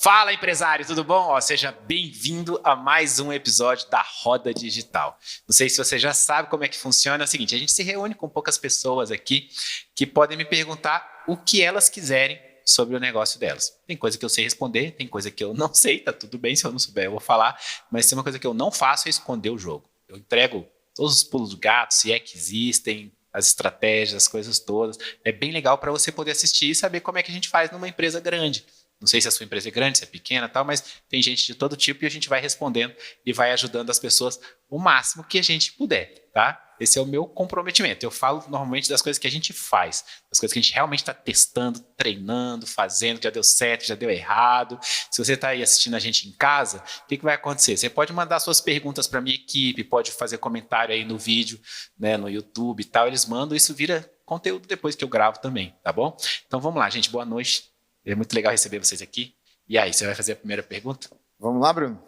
Fala, empresário, tudo bom? Seja bem-vindo a mais um episódio da Roda Digital. Não sei se você já sabe como é que funciona. É o seguinte, a gente se reúne com poucas pessoas aqui que podem me perguntar o que elas quiserem sobre o negócio delas. Tem coisa que eu sei responder, tem coisa que eu não sei, tá tudo bem, se eu não souber eu vou falar, mas tem uma coisa que eu não faço é esconder o jogo. Eu entrego todos os pulos do gato, se é que existem, as estratégias, as coisas todas. É bem legal para você poder assistir e saber como é que a gente faz numa empresa grande. Não sei se a sua empresa é grande, se é pequena e tal, mas tem gente de todo tipo e a gente vai respondendo e vai ajudando as pessoas o máximo que a gente puder, tá? Esse é o meu comprometimento. Eu falo normalmente das coisas que a gente faz, das coisas que a gente realmente está testando, treinando, fazendo, que já deu certo, já deu errado. Se você está aí assistindo a gente em casa, o que vai acontecer? Você pode mandar suas perguntas para a minha equipe, pode fazer comentário aí no vídeo, né, no YouTube e tal, eles mandam, isso vira conteúdo depois que eu gravo também, tá bom? Então vamos lá, gente, boa noite. É muito legal receber vocês aqui. E aí, você vai fazer a primeira pergunta? Vamos lá, Bruno?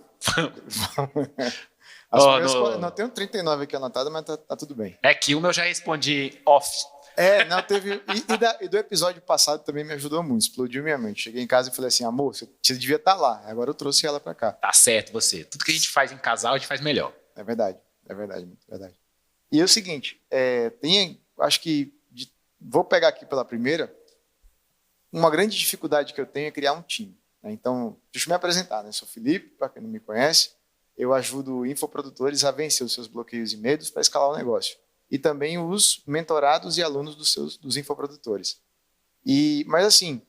Não, tenho 39 aqui anotado, mas tá tudo bem. É que uma eu já respondi off. Não, teve. E do episódio passado também me ajudou muito, explodiu minha mente. Cheguei em casa e falei assim, amor, você devia estar lá. Agora eu trouxe ela para cá. Tá certo, você. Tudo que a gente faz em casal, a gente faz melhor. É verdade, muito verdade. E é o seguinte, acho que, vou pegar aqui pela primeira, uma grande dificuldade que eu tenho é criar um time. Né? Então, deixa eu me apresentar. Né? Sou Felipe, para quem não me conhece. Eu ajudo infoprodutores a vencer os seus bloqueios e medos para escalar o negócio. E também os mentorados e alunos dos infoprodutores. Mas assim,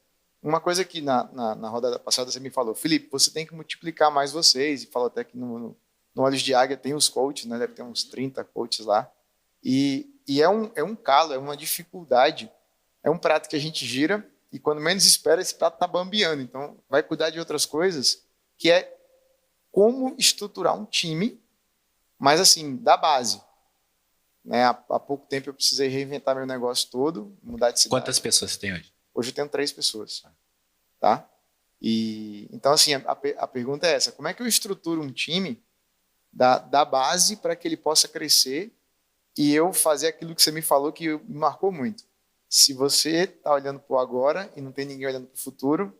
uma coisa que na rodada passada você me falou, Felipe, você tem que multiplicar mais vocês. E falou até que no Olhos de Águia tem os coaches, né? Deve ter uns 30 coaches lá. E é um calo, é uma dificuldade. É um prato que a gente gira e quando menos espera, esse prato está bambeando. Então, vai cuidar de outras coisas, que é como estruturar um time, mas assim, da base. Né? Há pouco tempo eu precisei reinventar meu negócio todo, mudar de cidade. Quantas pessoas você tem hoje? Hoje eu tenho 3 pessoas. Tá? Então, assim, a pergunta é essa. Como é que eu estruturo um time da base para que ele possa crescer e eu fazer aquilo que você me falou que me marcou muito? Se você está olhando para o agora e não tem ninguém olhando para o futuro,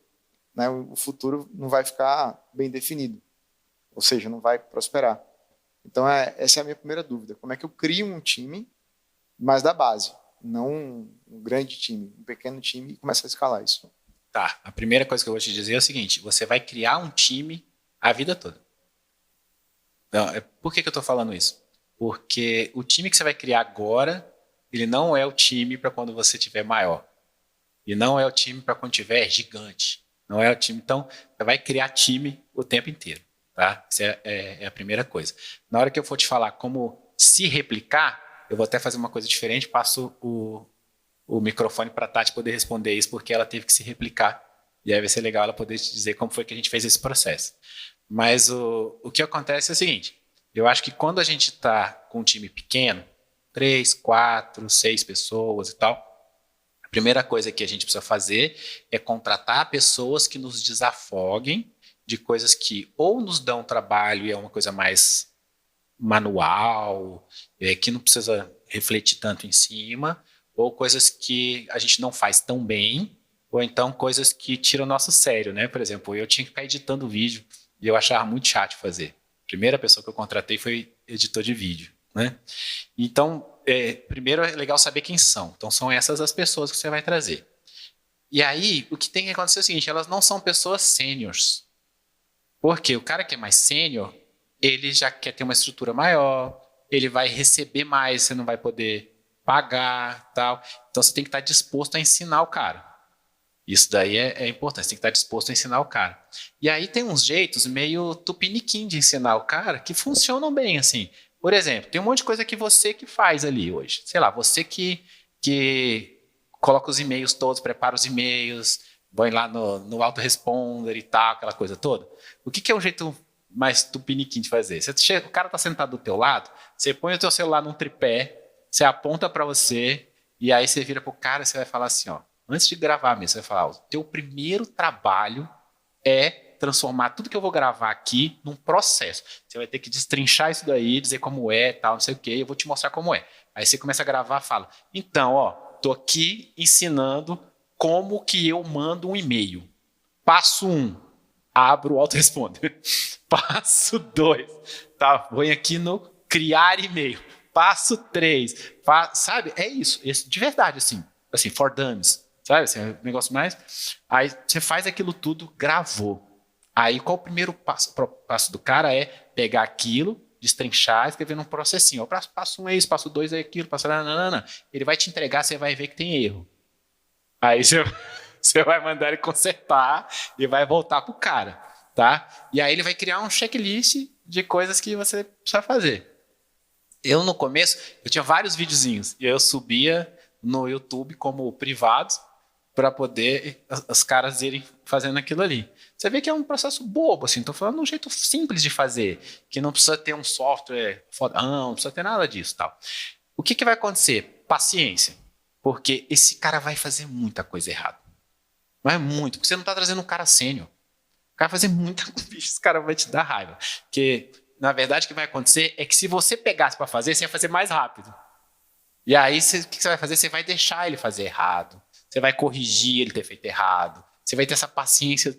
né, o futuro não vai ficar bem definido. Ou seja, não vai prosperar. Então, essa é a minha primeira dúvida. Como é que eu crio um time, mas da base, não um grande time, um pequeno time e começar a escalar isso? Tá, a primeira coisa que eu vou te dizer é o seguinte, você vai criar um time a vida toda. Então, por que eu estou falando isso? Porque o time que você vai criar agora, ele não é o time para quando você tiver maior. E não é o time para quando tiver gigante. Não é o time. Então, você vai criar time o tempo inteiro. Tá? Isso é a primeira coisa. Na hora que eu for te falar como se replicar, eu vou até fazer uma coisa diferente, passo o microfone para a Tati poder responder isso, porque ela teve que se replicar. E aí vai ser legal ela poder te dizer como foi que a gente fez esse processo. Mas o que acontece é o seguinte, eu acho que quando a gente está com um time pequeno, 3, 4, 6 pessoas e tal, a primeira coisa que a gente precisa fazer é contratar pessoas que nos desafoguem de coisas que ou nos dão trabalho e é uma coisa mais manual, que não precisa refletir tanto em cima, ou coisas que a gente não faz tão bem, ou então coisas que tiram o nosso sério, né? Por exemplo, eu tinha que ficar editando vídeo e eu achava muito chato fazer. A primeira pessoa que eu contratei foi editor de vídeo, né? Então, primeiro é legal saber quem são. Então, são essas as pessoas que você vai trazer. E aí, o que tem que acontecer é o seguinte, elas não são pessoas sêniors. Porque o cara que é mais sênior, ele já quer ter uma estrutura maior, ele vai receber mais, você não vai poder pagar, tal. Então, você tem que estar disposto a ensinar o cara. Isso daí é importante, você tem que estar disposto a ensinar o cara. E aí tem uns jeitos meio tupiniquim de ensinar o cara que funcionam bem, assim. Por exemplo, tem um monte de coisa que você que faz ali hoje. Sei lá, você que coloca os e-mails todos, prepara os e-mails, vai lá no autoresponder e tal, aquela coisa toda. O que é o jeito mais tupiniquim de fazer? O cara está sentado do teu lado, você põe o teu celular num tripé, você aponta para você, e aí você vira pro cara e você vai falar assim, ó, antes de gravar mesmo, você vai falar, o teu primeiro trabalho é transformar tudo que eu vou gravar aqui num processo. Você vai ter que destrinchar isso daí, dizer como é, tal, não sei o quê, eu vou te mostrar como é. Aí você começa a gravar e fala, então, ó, tô aqui ensinando como que eu mando um e-mail. Passo 1, abro o autoresponder. Passo 2, tá? Vou aqui no criar e-mail. Passo 3, sabe? É isso, de verdade, assim, for dummies, sabe? Assim, é um negócio mais. Aí você faz aquilo tudo, gravou. Aí qual o primeiro passo do cara é pegar aquilo, destrinchar, escrever num processinho. Passo 1 é isso, passo 2 é aquilo, passo. Não. Ele vai te entregar, você vai ver que tem erro. Aí você vai mandar ele consertar e vai voltar pro cara, tá? E aí ele vai criar um checklist de coisas que você precisa fazer. Eu, no começo, eu tinha vários videozinhos e eu subia no YouTube como privados para poder os caras irem fazendo aquilo ali. Você vê que é um processo bobo, assim, tô falando de um jeito simples de fazer, que não precisa ter um software fodão, não precisa ter nada disso, tal. O que vai acontecer? Paciência, porque esse cara vai fazer muita coisa errada. Mas muito, porque você não está trazendo um cara sênior. O cara vai fazer muita coisa, esse cara vai te dar raiva. Porque, na verdade, o que vai acontecer é que se você pegasse para fazer, você ia fazer mais rápido. E aí, o que você vai fazer? Você vai deixar ele fazer errado. Você vai corrigir ele ter feito errado. Você vai ter essa paciência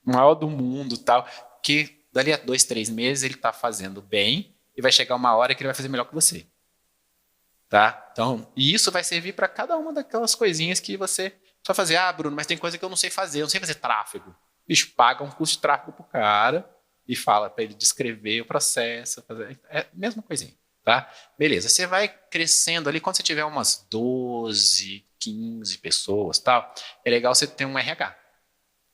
maior do mundo, tal, que dali a 2, 3 meses ele está fazendo bem e vai chegar uma hora que ele vai fazer melhor que você. Tá? Então, e isso vai servir para cada uma daquelas coisinhas que você vai fazer. Ah, Bruno, mas tem coisa que eu não sei fazer. Eu não sei fazer tráfego. Bicho, paga um curso de tráfego pro cara e fala para ele descrever o processo. É a mesma coisinha. Tá? Beleza, você vai crescendo ali, quando você tiver umas 12, 15 pessoas, tal, é legal você ter um RH.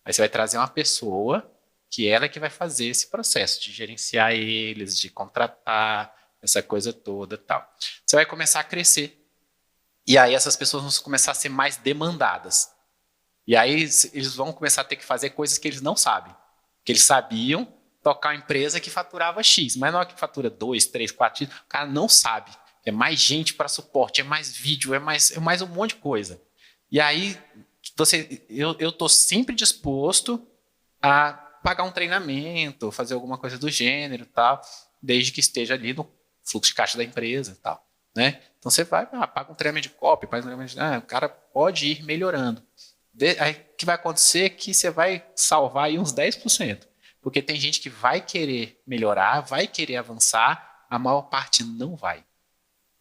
Aí você vai trazer uma pessoa que ela é que vai fazer esse processo de gerenciar eles, de contratar, essa coisa toda, tal. Você vai começar a crescer. E aí essas pessoas vão começar a ser mais demandadas. E aí eles vão começar a ter que fazer coisas que eles não sabem. Que eles sabiam tocar uma empresa que faturava X, mas na hora que fatura 2, 3, 4 X, o cara não sabe. É mais gente para suporte, é mais vídeo, é mais um monte de coisa. E aí eu estou sempre disposto a pagar um treinamento, fazer alguma coisa do gênero, tal, desde que esteja ali no fluxo de caixa da empresa, tal, né? Então você vai, paga um treinamento de copy, paga um treinamento o cara pode ir melhorando. Aí o que vai acontecer é que você vai salvar aí uns 10%. Porque tem gente que vai querer melhorar, vai querer avançar, a maior parte não vai.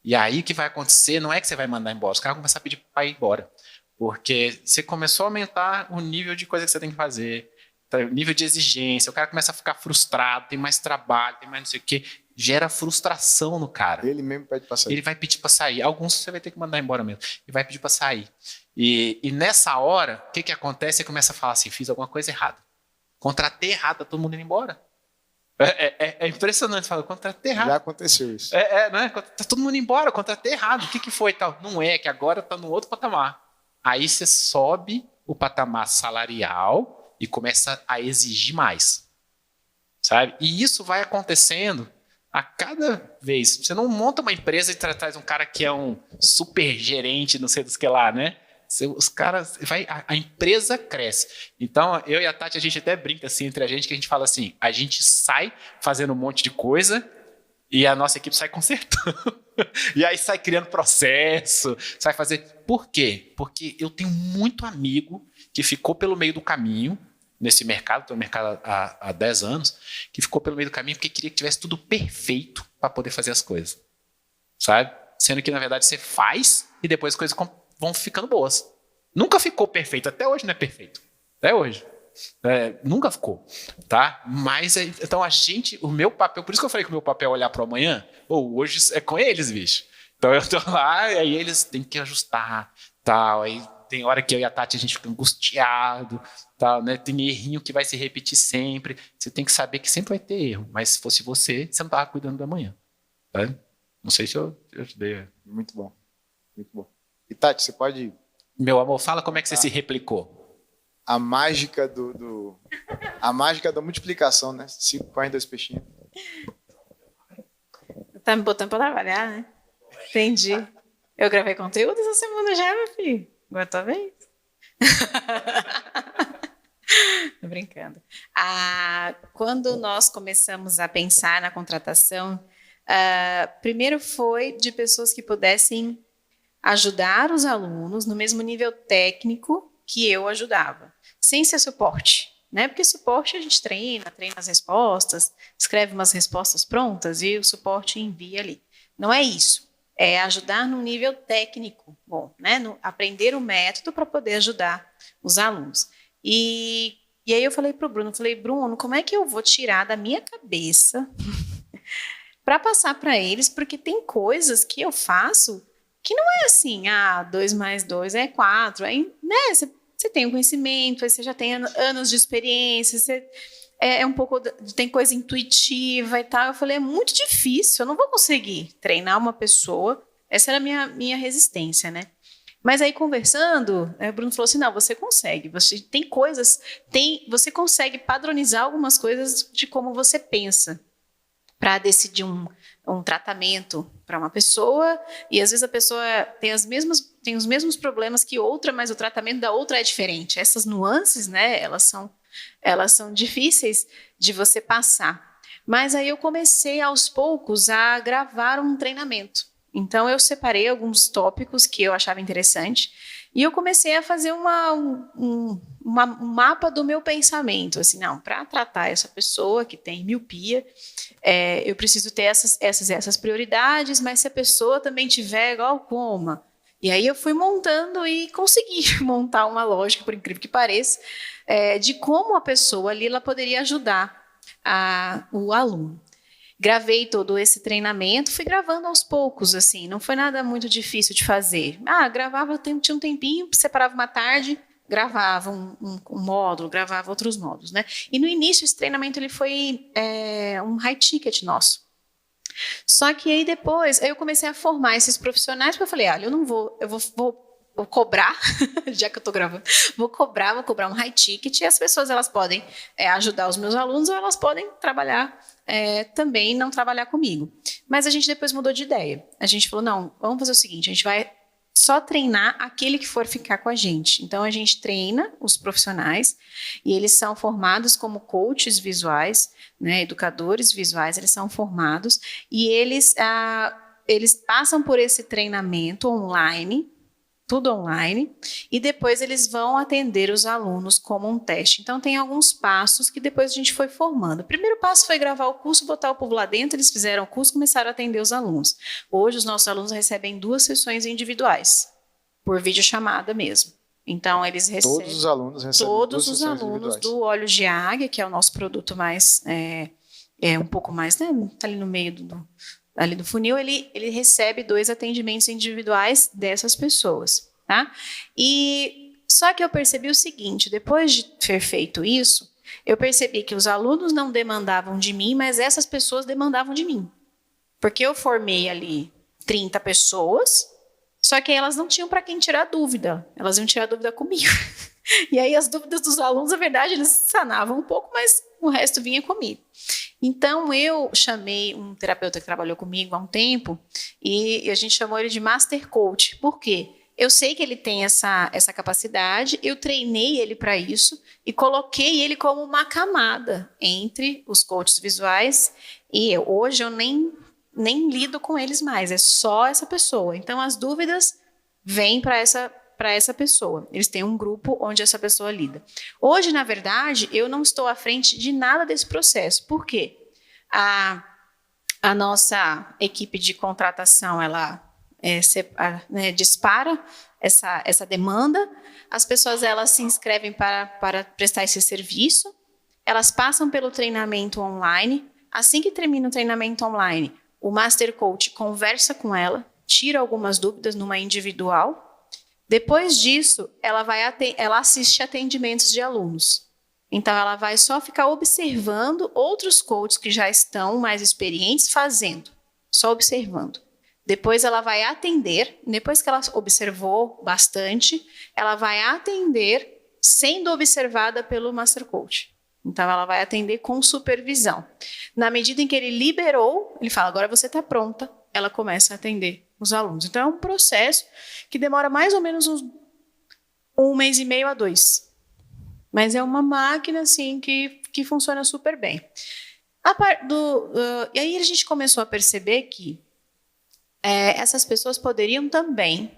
E aí o que vai acontecer não é que você vai mandar embora, os caras vão começar a pedir para ir embora. Porque você começou a aumentar o nível de coisa que você tem que fazer, o nível de exigência, o cara começa a ficar frustrado, tem mais trabalho, tem mais não sei o quê, gera frustração no cara. Ele mesmo pede para sair. Ele vai pedir para sair. Alguns você vai ter que mandar embora mesmo. Ele vai pedir para sair. E nessa hora, o que acontece? Você começa a falar assim, fiz alguma coisa errada. Contratei errado, tá todo mundo indo embora. É impressionante, fala, contratei errado. Já aconteceu isso. Não é? Tá todo mundo indo embora, contratei errado. O que foi tal? Não é, que agora tá no outro patamar. Aí você sobe o patamar salarial e começa a exigir mais. Sabe? E isso vai acontecendo a cada vez. Você não monta uma empresa e traz um cara que é um super gerente, não sei dos que lá, né? Os caras, a empresa cresce. Então, eu e a Tati, a gente até brinca assim entre a gente, que a gente fala assim, a gente sai fazendo um monte de coisa e a nossa equipe sai consertando. E aí sai criando processo, sai fazer... Por quê? Porque eu tenho muito amigo que ficou pelo meio do caminho, nesse mercado, estou no mercado há 10 anos, que ficou pelo meio do caminho porque queria que tivesse tudo perfeito para poder fazer as coisas. Sabe? Sendo que, na verdade, você faz e depois as coisas vão ficando boas. Nunca ficou perfeito, até hoje não é perfeito. Até hoje. Nunca ficou, tá? Mas, então, o meu papel, por isso que eu falei que o meu papel é olhar para o amanhã, hoje é com eles, bicho. Então, eu tô lá e aí eles têm que ajustar, tal, aí tem hora que eu e a Tati a gente fica angustiado, tal, né? Tem errinho que vai se repetir sempre, você tem que saber que sempre vai ter erro, mas se fosse você não estava cuidando do amanhã, tá? Não sei se eu te dei. Muito bom, muito bom. E Tati, você pode... Meu amor, fala como é que você se replicou. A mágica a mágica da multiplicação, né? 5 pães e 2 peixinhos. Tá me botando pra trabalhar, né? Entendi. Eu gravei conteúdo essa semana já, meu filho. Agora tua vez. Tô brincando. Quando nós começamos a pensar na contratação, primeiro foi de pessoas que pudessem ajudar os alunos no mesmo nível técnico que eu ajudava, sem ser suporte, né? Porque suporte a gente treina as respostas, escreve umas respostas prontas e o suporte envia ali. Não é isso. É ajudar no nível técnico, bom, né? Aprender o método para poder ajudar os alunos. E aí eu falei para o Bruno, como é que eu vou tirar da minha cabeça para passar para eles? Porque tem coisas que eu faço que não é assim, 2 mais 2 é 4, aí, né? Você tem o conhecimento, aí você já tem anos de experiência, você um pouco, tem coisa intuitiva e tal. Eu falei, é muito difícil, eu não vou conseguir treinar uma pessoa. Essa era a minha resistência, né? Mas aí, conversando, o Bruno falou assim, não, você consegue, você consegue padronizar algumas coisas de como você pensa para decidir um tratamento para uma pessoa, e às vezes a pessoa tem os mesmos problemas que outra, mas o tratamento da outra é diferente. Essas nuances, né, elas são difíceis de você passar. Mas aí eu comecei, aos poucos, a gravar um treinamento. Então, eu separei alguns tópicos que eu achava interessante e eu comecei a fazer um mapa do meu pensamento. Assim, não, para tratar essa pessoa que tem miopia, eu preciso ter essas prioridades, mas se a pessoa também tiver glaucoma. E aí eu fui montando e consegui montar uma lógica, por incrível que pareça, de como a pessoa ali ela poderia ajudar o aluno. Gravei todo esse treinamento, fui gravando aos poucos, assim, não foi nada muito difícil de fazer. Gravava, tinha um tempinho, separava uma tarde, gravava um módulo, gravava outros módulos, né? E no início esse treinamento ele foi um high ticket nosso. Só que aí depois, eu comecei a formar esses profissionais, porque eu falei, olha, eu vou cobrar, já que eu estou gravando, vou cobrar um high ticket, e as pessoas elas podem ajudar os meus alunos ou elas podem trabalhar também, não trabalhar comigo. Mas a gente depois mudou de ideia. A gente falou, não, vamos fazer o seguinte, a gente vai só treinar aquele que for ficar com a gente. Então, a gente treina os profissionais e eles são formados como coaches visuais, né, educadores visuais, eles são formados e eles passam por esse treinamento online, tudo online, e depois eles vão atender os alunos como um teste. Então, tem alguns passos que depois a gente foi formando. O primeiro passo foi gravar o curso, botar o povo lá dentro, eles fizeram o curso, começaram a atender os alunos. Hoje, os nossos alunos recebem 2 sessões individuais, por videochamada mesmo. Então, eles recebem... Todos os alunos recebem todos os alunos do Olhos de Águia, que é o nosso produto mais... um pouco mais, né? Está ali no meio ali do funil, ele recebe 2 atendimentos individuais dessas pessoas, tá? E só que eu percebi o seguinte, depois de ter feito isso, eu percebi que os alunos não demandavam de mim, mas essas pessoas demandavam de mim. Porque eu formei ali 30 pessoas, só que elas não tinham para quem tirar dúvida, elas iam tirar dúvida comigo. E aí as dúvidas dos alunos, na verdade, eles sanavam um pouco, mas o resto vinha comigo. Então, eu chamei um terapeuta que trabalhou comigo há um tempo e a gente chamou ele de Master Coach. Por quê? Eu sei que ele tem essa capacidade, eu treinei ele para isso e coloquei ele como uma camada entre os coaches visuais e eu. Hoje eu nem lido com eles mais, é só essa pessoa. Então, as dúvidas vêm para essa pessoa. Eles têm um grupo onde essa pessoa lida. Hoje, na verdade, eu não estou à frente de nada desse processo. Por quê? A nossa equipe de contratação, ela dispara essa demanda, as pessoas elas se inscrevem para prestar esse serviço, elas passam pelo treinamento online, assim que termina o treinamento online, o Master Coach conversa com ela, tira algumas dúvidas numa individual. Depois disso, ela assiste atendimentos de alunos. Então, ela vai só ficar observando outros coaches que já estão mais experientes fazendo, só observando. Depois, ela vai atender, depois que ela observou bastante, ela vai atender sendo observada pelo Master Coach. Então, ela vai atender com supervisão. Na medida em que ele liberou, ele fala, agora você está pronta, ela começa a atender os alunos. Então, é um processo que demora mais ou menos uns 1 mês e meio a 2. Mas é uma máquina, assim, que funciona super bem. E aí a gente começou a perceber que essas pessoas poderiam também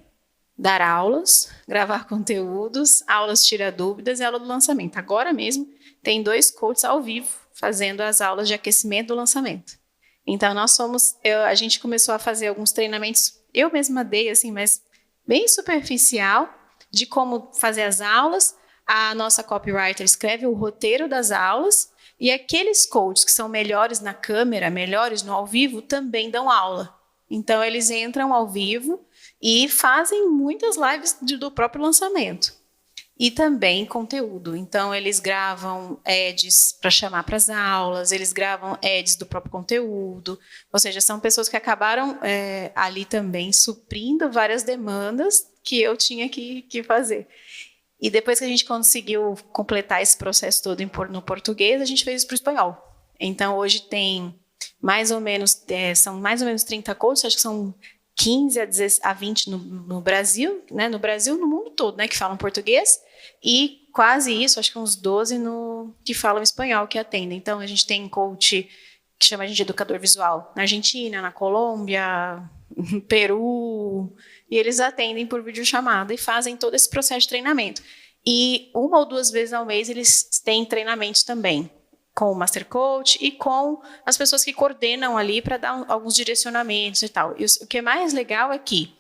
dar aulas, gravar conteúdos, aulas tira dúvidas e aula do lançamento. Agora mesmo tem 2 coaches ao vivo fazendo as aulas de aquecimento do lançamento. Então a gente começou a fazer alguns treinamentos, eu mesma dei assim, mas bem superficial, de como fazer as aulas. A nossa copywriter escreve o roteiro das aulas e aqueles coaches que são melhores na câmera, melhores no ao vivo, também dão aula. Então eles entram ao vivo e fazem muitas lives do próprio lançamento. E também conteúdo. Então, eles gravam ads para chamar para as aulas, eles gravam ads do próprio conteúdo. Ou seja, são pessoas que acabaram ali também suprindo várias demandas que eu tinha que fazer. E depois que a gente conseguiu completar esse processo todo no português, a gente fez isso para o espanhol. Então, hoje tem mais ou menos, são mais ou menos 30 coaches, acho que são 15 a 20 no Brasil, né? No Brasil, no mundo todo, né? Que falam português, e quase isso, acho que uns 12 que falam espanhol, que atendem. Então, a gente tem coach que chama a gente de educador visual na Argentina, na Colômbia, no Peru, e eles atendem por videochamada e fazem todo esse processo de treinamento. E 1 ou 2 vezes ao mês eles têm treinamentos também, com o Master Coach e com as pessoas que coordenam ali para dar alguns direcionamentos e tal. E o que é mais legal é que,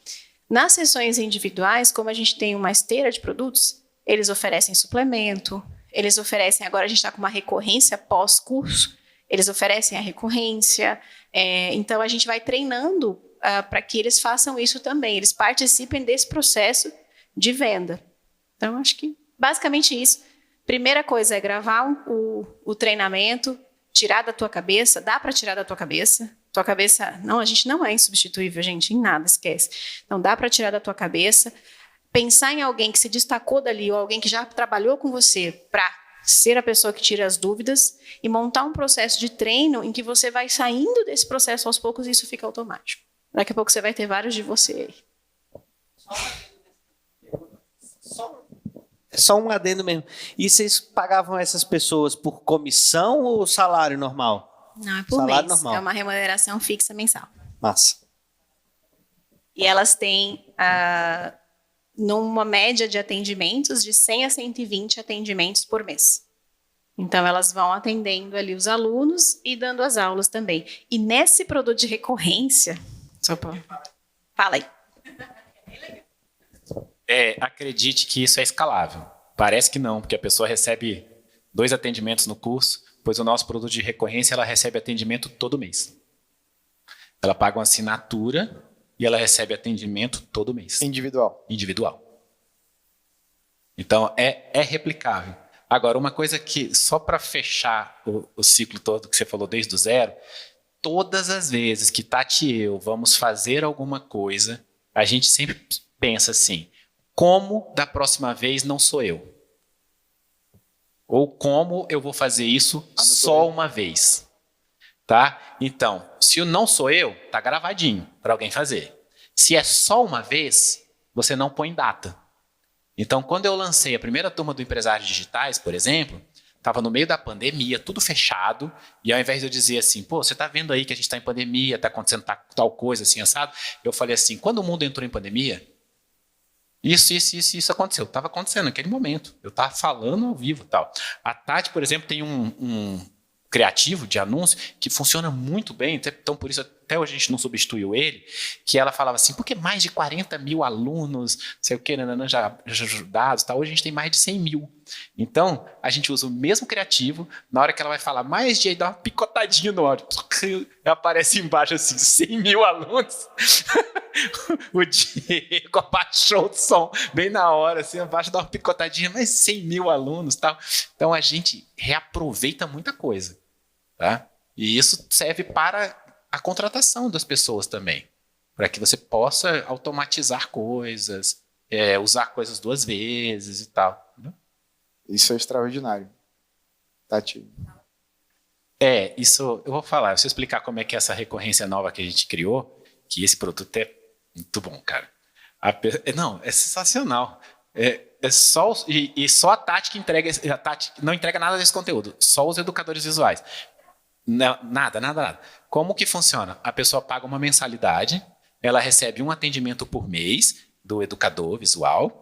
nas sessões individuais, como a gente tem uma esteira de produtos, eles oferecem suplemento, eles oferecem, agora a gente está com uma recorrência pós-curso, eles oferecem a recorrência, então a gente vai treinando para que eles façam isso também, eles participem desse processo de venda. Então, acho que basicamente isso. Primeira coisa é gravar o treinamento, tirar da tua cabeça, dá para tirar da tua cabeça. Tua cabeça, não, a gente não é insubstituível, gente, em nada, esquece. Então, dá para tirar da tua cabeça, pensar em alguém que se destacou dali, ou alguém que já trabalhou com você para ser a pessoa que tira as dúvidas e montar um processo de treino em que você vai saindo desse processo aos poucos e isso fica automático. Daqui a pouco você vai ter vários de você aí. Só um adendo mesmo. E vocês pagavam essas pessoas por comissão ou salário normal? Não, é por salário mês. normal. É uma remuneração fixa mensal. Massa. E elas têm, numa média de atendimentos, de 100 a 120 atendimentos por mês. Então, elas vão atendendo ali os alunos e dando as aulas também. E nesse produto de recorrência... Fala aí. Acredite que isso é escalável. Parece que não, porque a pessoa recebe 2 atendimentos no curso, pois o nosso produto de recorrência, ela recebe atendimento todo mês. Ela paga uma assinatura e ela recebe atendimento todo mês. Individual. Então, é replicável. Agora, uma coisa que, só para fechar o ciclo todo que você falou desde o zero, todas as vezes que Tati e eu vamos fazer alguma coisa, a gente sempre pensa assim, como da próxima vez não sou eu? Ou como eu vou fazer isso só uma vez? Tá? Então, se o não sou eu, tá gravadinho para alguém fazer. Se é só uma vez, você não põe data. Então, quando eu lancei a primeira turma do Empresários Digitais, por exemplo, estava no meio da pandemia, tudo fechado, e ao invés de eu dizer assim, pô, você está vendo aí que a gente está em pandemia, está acontecendo tal coisa assim, assado, eu falei assim, quando o mundo entrou em pandemia, isso aconteceu. Estava acontecendo naquele momento. Eu estava falando ao vivo e tal. A Tati, por exemplo, tem um criativo de anúncio que funciona muito bem, então por isso até hoje a gente não substituiu ele, que ela falava assim, porque mais de 40 mil alunos, sei o que, já ajudados, tá? Hoje a gente tem mais de 100 mil. Então, a gente usa o mesmo criativo, na hora que ela vai falar mais de aí, dá uma picotadinha no áudio, aparece embaixo assim, 100 mil alunos, o Diego abaixou o som bem na hora, assim, abaixo dá uma picotadinha, mas 100 mil alunos, tal. Então, a gente reaproveita muita coisa. Tá? E isso serve para a contratação das pessoas também, para que você possa automatizar coisas, usar coisas 2 vezes e tal. Né? Isso é extraordinário. Tati. Isso eu vou falar. Se eu explicar como é que é essa recorrência nova que a gente criou, que esse produto é muito bom, cara. Não, é sensacional. Só a Tati que entrega, a Tati não entrega nada desse conteúdo, só os educadores visuais. Não, nada. Como que funciona? A pessoa paga uma mensalidade, ela recebe um atendimento por mês do educador visual,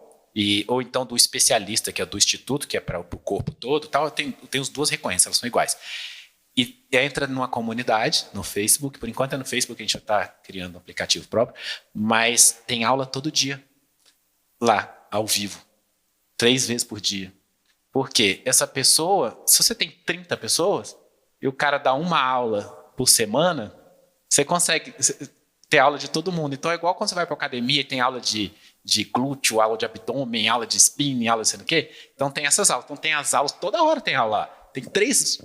ou então do especialista, que é do instituto, que é para o corpo todo, tal. Tem as duas recorrências, elas são iguais. E entra numa comunidade, no Facebook, por enquanto é no Facebook, a gente está criando um aplicativo próprio, mas tem aula todo dia, lá, ao vivo, 3 vezes por dia. Porque essa pessoa, se você tem 30 pessoas, e o cara dá uma aula por semana, você consegue ter aula de todo mundo. Então é igual quando você vai para a academia e tem aula de glúteo, aula de abdômen, aula de spinning, aula de sei lá o quê. Então tem essas aulas. Então tem as aulas, toda hora tem aula lá. Tem 3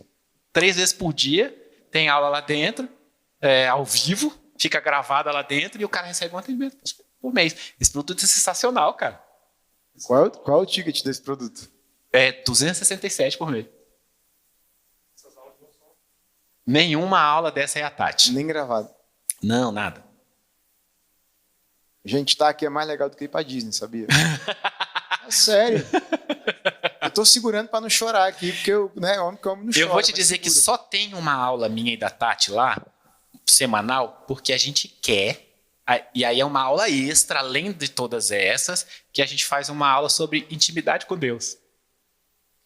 vezes por dia, tem aula lá dentro, ao vivo, fica gravada lá dentro e o cara recebe um atendimento por mês. Esse produto é sensacional, cara. Qual é o ticket desse produto? É 267 por mês. Nenhuma aula dessa é a Tati. Nem gravado. Não, nada. Gente, tá aqui é mais legal do que ir pra Disney, sabia? É sério. Eu tô segurando pra não chorar aqui, porque homem que homem não chora. Eu vou te dizer que só tem uma aula minha e da Tati lá, semanal, porque a gente quer. E aí é uma aula extra, além de todas essas, que a gente faz uma aula sobre intimidade com Deus.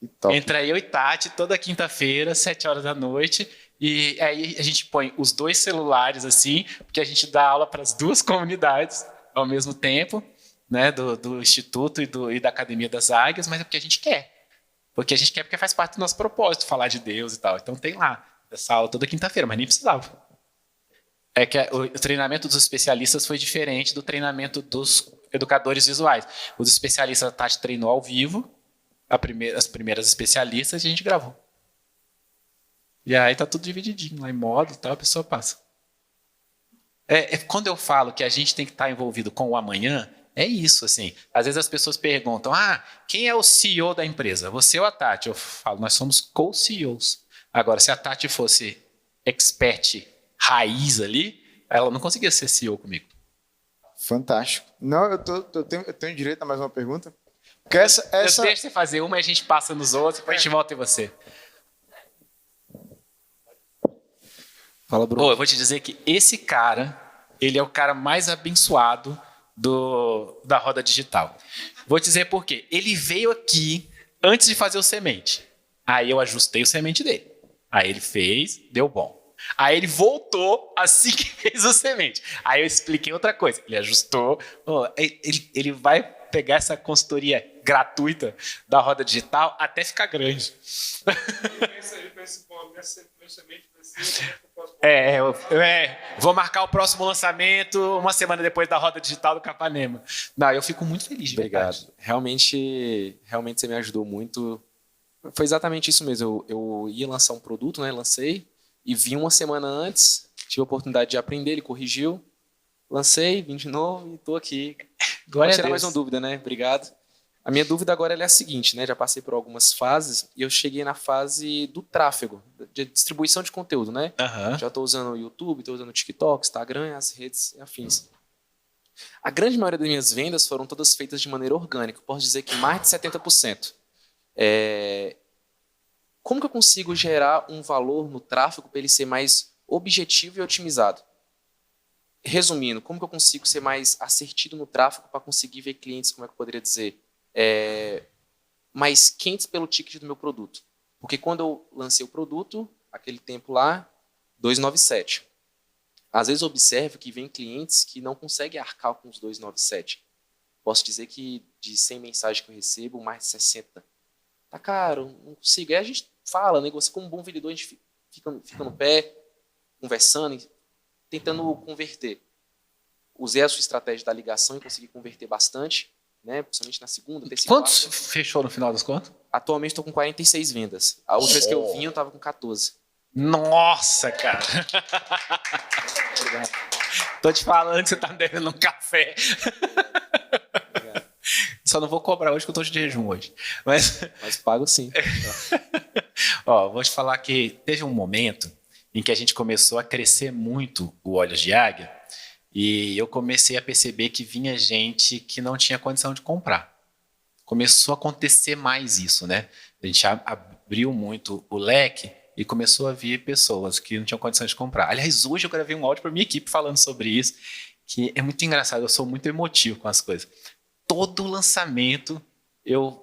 Que top. Entra eu e Tati toda quinta-feira, 7 horas da noite. E aí a gente põe os 2 celulares assim, porque a gente dá aula para as 2 comunidades ao mesmo tempo, né, do Instituto e da Academia das Águias, mas é porque a gente quer. Porque a gente quer, porque faz parte do nosso propósito, falar de Deus e tal. Então tem lá essa aula toda quinta-feira, mas nem precisava. É que o treinamento dos especialistas foi diferente do treinamento dos educadores visuais. Os especialistas, a Tati treinou ao vivo, as primeiras especialistas, e a gente gravou. E aí tá tudo divididinho lá em modo e tal, a pessoa passa. Quando eu falo que a gente tem que estar envolvido com o amanhã, é isso, assim. Às vezes as pessoas perguntam, quem é o CEO da empresa? Você ou a Tati? Eu falo, nós somos co-CEOs. Agora, se a Tati fosse expert raiz ali, ela não conseguia ser CEO comigo. Fantástico. Não, eu tenho direito a mais uma pergunta? Porque essa... Eu deixo você fazer uma e a gente passa nos outros, depois a gente volta em você. Fala, Bruno. Eu vou te dizer que esse cara, ele é o cara mais abençoado da roda digital. Vou te dizer por quê. Ele veio aqui antes de fazer o semente. Aí eu ajustei o semente dele. Aí ele fez, deu bom. Aí ele voltou assim que fez o semente. Aí eu expliquei outra coisa. Ele ajustou. Ele vai pegar essa consultoria gratuita da roda digital até ficar grande. Vou marcar o próximo lançamento uma semana depois da roda digital do Capanema. Não, eu fico muito feliz de Obrigado. verdade. Realmente você me ajudou muito. Foi exatamente isso mesmo. Eu ia lançar um produto, né? Lancei e vim uma semana antes, tive a oportunidade de aprender, ele corrigiu, lancei, vim de novo e estou aqui. Glória a tirar Deus. mais uma dúvida, né? Obrigado. A minha dúvida agora é a seguinte, né? Já passei por algumas fases e eu cheguei na fase do tráfego, de distribuição de conteúdo, né? Uhum. Já estou usando o YouTube, estou usando o TikTok, Instagram, as redes afins. A grande maioria das minhas vendas foram todas feitas de maneira orgânica. Eu posso dizer que mais de 70%. Como que eu consigo gerar um valor no tráfego para ele ser mais objetivo e otimizado? Resumindo, como que eu consigo ser mais assertivo no tráfego para conseguir ver clientes, como é que eu poderia dizer, mais quentes pelo ticket do meu produto? Porque quando eu lancei o produto, aquele tempo lá, 297. Às vezes eu observo que vem clientes que não conseguem arcar com os 297. Posso dizer que de 100 mensagens que eu recebo, mais de 60. Tá caro, não consigo. Aí a gente fala, negocia como um bom vendedor, a gente fica no pé, conversando, tentando converter. Usei a sua estratégia da ligação e consegui converter bastante, né? Principalmente na segunda, terceira. Quantos fechou no final das contas? Atualmente estou com 46 vendas. A última vez que eu vim, eu estava com 14. Nossa, cara. Obrigado. Tô te falando que você tá me devendo um café. Obrigado. Só não vou cobrar hoje que eu tô de jejum hoje. Mas pago sim. Vou te falar que teve um momento em que a gente começou a crescer muito o Olhos de Águia e eu comecei a perceber que vinha gente que não tinha condição de comprar. Começou a acontecer mais isso, né? A gente abriu muito o leque e começou a vir pessoas que não tinham condição de comprar. Aliás, hoje eu gravei um áudio para minha equipe falando sobre isso, que é muito engraçado, eu sou muito emotivo com as coisas. Todo lançamento,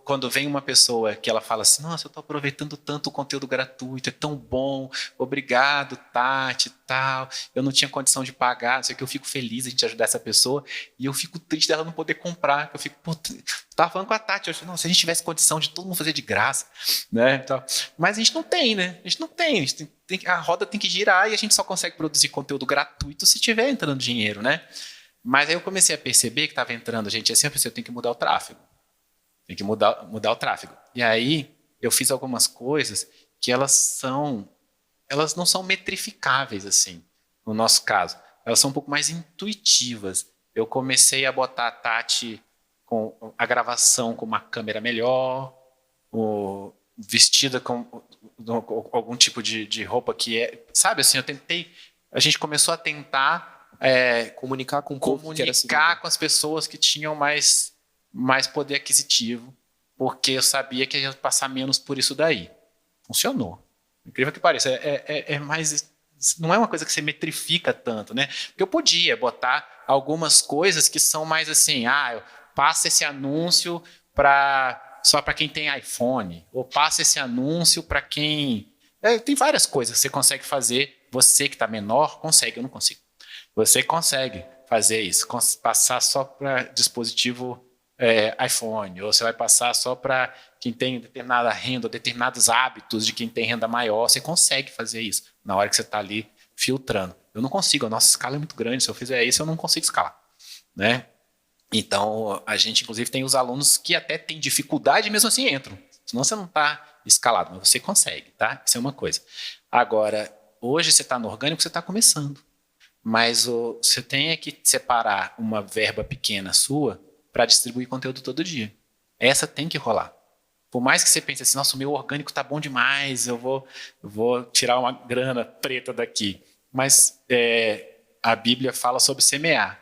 quando vem uma pessoa que ela fala assim, nossa, eu estou aproveitando tanto o conteúdo gratuito, é tão bom, obrigado, Tati, tal, eu não tinha condição de pagar, não sei o que, eu fico feliz de ajudar essa pessoa, e eu fico triste dela não poder comprar, eu fico, pô, tava falando com a Tati, eu falei, não, se a gente tivesse condição de todo mundo fazer de graça, né, então, mas a gente não tem, né, a gente não tem, a roda tem que girar e a gente só consegue produzir conteúdo gratuito se tiver entrando dinheiro, né, mas aí eu comecei a perceber que estava entrando gente assim, eu pensei, eu tenho que mudar o tráfego. Tem que mudar o tráfego. E aí, eu fiz algumas coisas que elas não são metrificáveis, assim, no nosso caso. Elas são um pouco mais intuitivas. Eu comecei a botar a Tati com a gravação com uma câmera melhor, vestida com algum tipo de roupa que é... Sabe, assim, a gente começou a tentar... comunicar com o povo, comunicar com as pessoas que tinham mais poder aquisitivo, porque eu sabia que ia passar menos por isso daí. Funcionou. Incrível que pareça. Não é uma coisa que você metrifica tanto, né? Porque eu podia botar algumas coisas que são mais assim, eu passo esse anúncio só para quem tem iPhone, ou passo esse anúncio para quem... tem várias coisas que você consegue fazer. Você que está menor, consegue, eu não consigo. Você consegue fazer isso, passar só para dispositivo iPhone, ou você vai passar só para quem tem determinada renda, determinados hábitos de quem tem renda maior, você consegue fazer isso na hora que você está ali filtrando. Eu não consigo, a nossa escala é muito grande, se eu fizer isso eu não consigo escalar, né? Então a gente inclusive tem os alunos que até têm dificuldade e mesmo assim entram, senão você não está escalado, mas você consegue, tá? Isso é uma coisa. Agora, hoje você está no orgânico, você está começando, mas você tem que separar uma verba pequena sua para distribuir conteúdo todo dia. Essa tem que rolar. Por mais que você pense assim, nossa, o meu orgânico tá bom demais, eu vou tirar uma grana preta daqui. Mas a Bíblia fala sobre semear.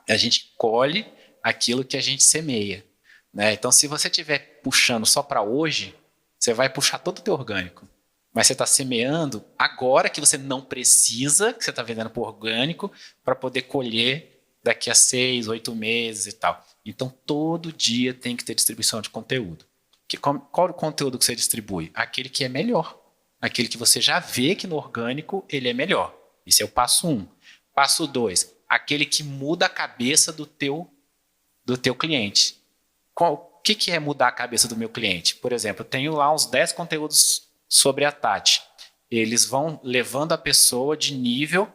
A gente colhe aquilo que a gente semeia, né? Então, se você estiver puxando só para hoje, você vai puxar todo o teu orgânico. Mas você está semeando agora que você não precisa, que você está vendendo por orgânico, para poder colher daqui a 6, 8 meses e tal. Então, todo dia tem que ter distribuição de conteúdo. Qual o conteúdo que você distribui? Aquele que é melhor. Aquele que você já vê que no orgânico ele é melhor. Esse é o passo 1. Passo 2, aquele que muda a cabeça do teu cliente. O que é mudar a cabeça do meu cliente? Por exemplo, eu tenho lá uns 10 conteúdos sobre a Tati. Eles vão levando a pessoa de nível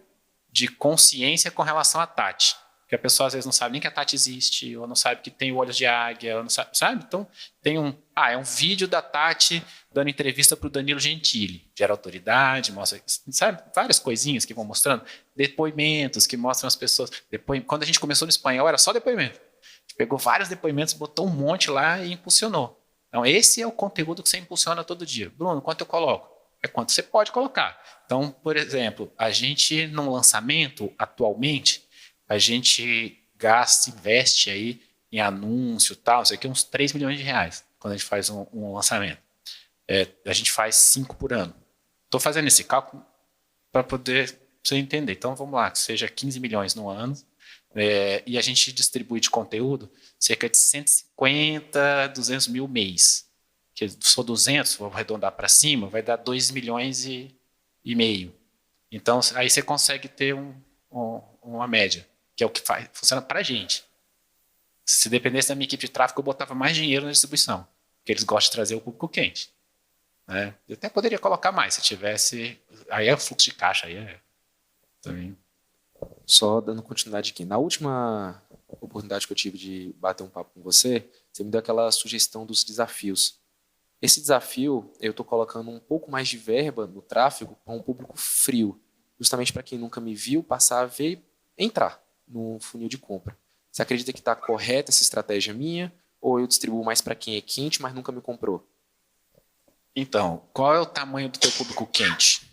de consciência com relação à Tati. Porque a pessoa às vezes não sabe nem que a Tati existe, ou não sabe que tem o olhos de águia, ou não sabe? Então, tem é um vídeo da Tati dando entrevista para o Danilo Gentili. Gera autoridade, mostra, sabe? Várias coisinhas que vão mostrando. Depoimentos que mostram as pessoas. Quando a gente começou no espanhol, era só depoimento. A gente pegou vários depoimentos, botou um monte lá e impulsionou. Então, esse é o conteúdo que você impulsiona todo dia. Bruno, quanto eu coloco? É quanto você pode colocar. Então, por exemplo, a gente, num lançamento, atualmente, a gente investe aí em anúncio e tal, isso aqui uns 3 milhões de reais, quando a gente faz um lançamento. A gente faz 5 por ano. Estou fazendo esse cálculo para poder você entender. Então, vamos lá, que seja 15 milhões no ano, e a gente distribui de conteúdo cerca de 150, 200 mil mês. Que se for 200, vou arredondar para cima, vai dar 2 milhões e meio. Então, aí você consegue ter uma média, que é o que funciona para a gente. Se dependesse da minha equipe de tráfego, eu botava mais dinheiro na distribuição, porque eles gostam de trazer o público quente, né? Eu até poderia colocar mais, se tivesse... Aí é fluxo de caixa, aí também... Só dando continuidade aqui. Na última oportunidade que eu tive de bater um papo com você, você me deu aquela sugestão dos desafios. Esse desafio, eu estou colocando um pouco mais de verba no tráfego para um público frio, justamente para quem nunca me viu passar a ver e entrar no funil de compra. Você acredita que está correta essa estratégia minha? Ou eu distribuo mais para quem é quente, mas nunca me comprou? Então, qual é o tamanho do teu público quente?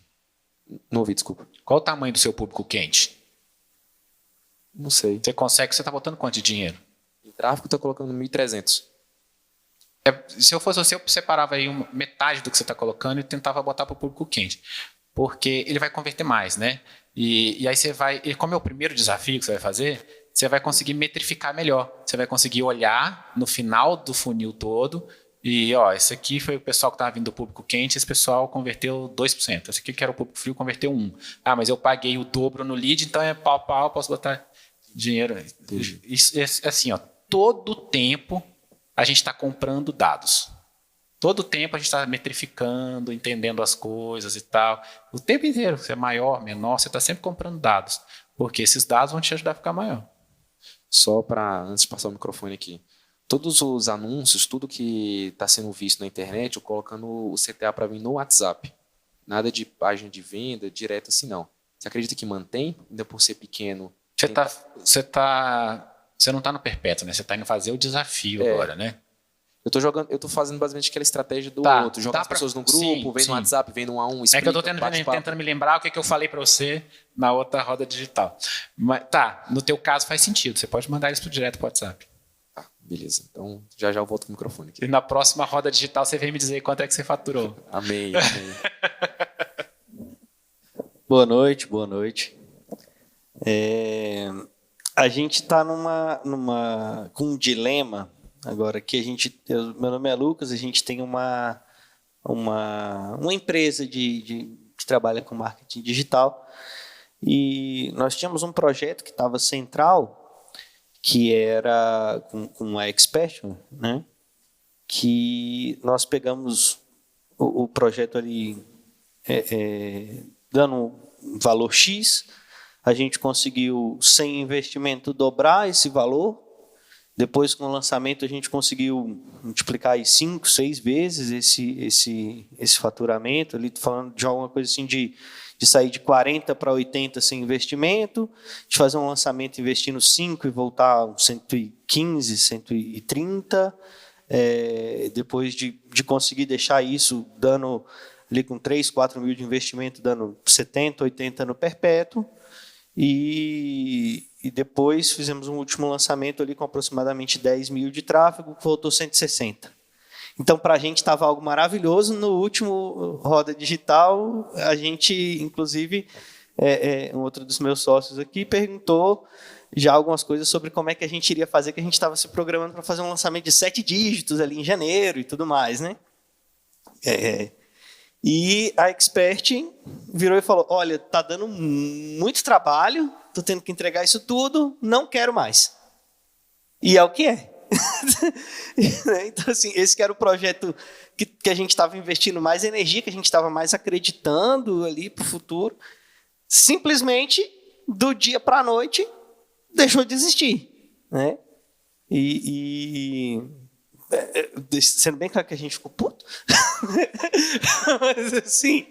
Não ouvi, desculpa. Qual o tamanho do seu público quente? Não sei. Você está botando quanto de dinheiro? Em tráfego, está colocando 1.300. Se eu fosse você, eu separava aí metade do que você está colocando e tentava botar para o público quente. porque ele vai converter mais, né? E aí você vai, e como é o primeiro desafio que você vai fazer, você vai conseguir metrificar melhor. Você vai conseguir olhar no final do funil todo e, ó, esse aqui foi o pessoal que estava vindo do público quente, esse pessoal converteu 2%. Esse aqui que era o público frio converteu 1%. Ah, mas eu paguei o dobro no lead, então é pau, pau, posso botar dinheiro. Isso, assim, ó, todo tempo a gente está comprando dados. Todo tempo a gente está metrificando, entendendo as coisas e tal. O tempo inteiro, você é maior, menor, você está sempre comprando dados. Porque esses dados vão te ajudar a ficar maior. Só para, antes de passar o microfone aqui, todos os anúncios, tudo que está sendo visto na internet, eu colocando o CTA para mim no WhatsApp. Nada de página de venda, direto assim, não. Você acredita que mantém, ainda por ser pequeno? Você não está no perpétuo, né? Você está indo fazer o desafio agora, né? Eu tô fazendo basicamente aquela estratégia do Tá, outro, jogar as pessoas no grupo, sim, vem sim. no WhatsApp, vem no A1, É explica, que eu estou bate-papo. tentando me lembrar o que eu falei para você na outra roda digital. Mas, tá, no teu caso faz sentido. Você pode mandar isso direto para o WhatsApp. Tá, beleza. Então, já eu volto com o microfone aqui. E na próxima roda digital você vem me dizer quanto é que você faturou. Amém. Boa noite, boa noite. A gente está com um dilema agora que meu nome é Lucas, a gente tem uma empresa que trabalha com marketing digital e nós tínhamos um projeto que estava central, que era com a Expert, né? Que nós pegamos o projeto ali dando um valor X, a gente conseguiu, sem investimento, dobrar esse valor. Depois, com o lançamento, a gente conseguiu multiplicar aí 5, 6 vezes esse faturamento. Ali, estou falando de alguma coisa assim de sair de 40 para 80 sem investimento, de fazer um lançamento investindo 5 e voltar a 115, 130. Depois de conseguir deixar isso dando ali com 3, 4 mil de investimento, dando 70, 80 no perpétuo. E depois fizemos um último lançamento ali com aproximadamente 10 mil de tráfego, que voltou 160. Então, para a gente estava algo maravilhoso. No último Roda Digital, a gente, inclusive, um outro dos meus sócios aqui perguntou já algumas coisas sobre como é que a gente iria fazer, que a gente estava se programando para fazer um lançamento de 7 dígitos ali em janeiro e tudo mais, né? E a Expert virou e falou, olha, está dando muito trabalho, estou tendo que entregar isso tudo, não quero mais. E é o que é. Então, assim, esse que era o projeto que a gente estava investindo mais energia, que a gente estava mais acreditando ali para o futuro. Simplesmente, do dia para a noite, deixou de existir. Né? Sendo bem claro que a gente ficou puto. Mas assim,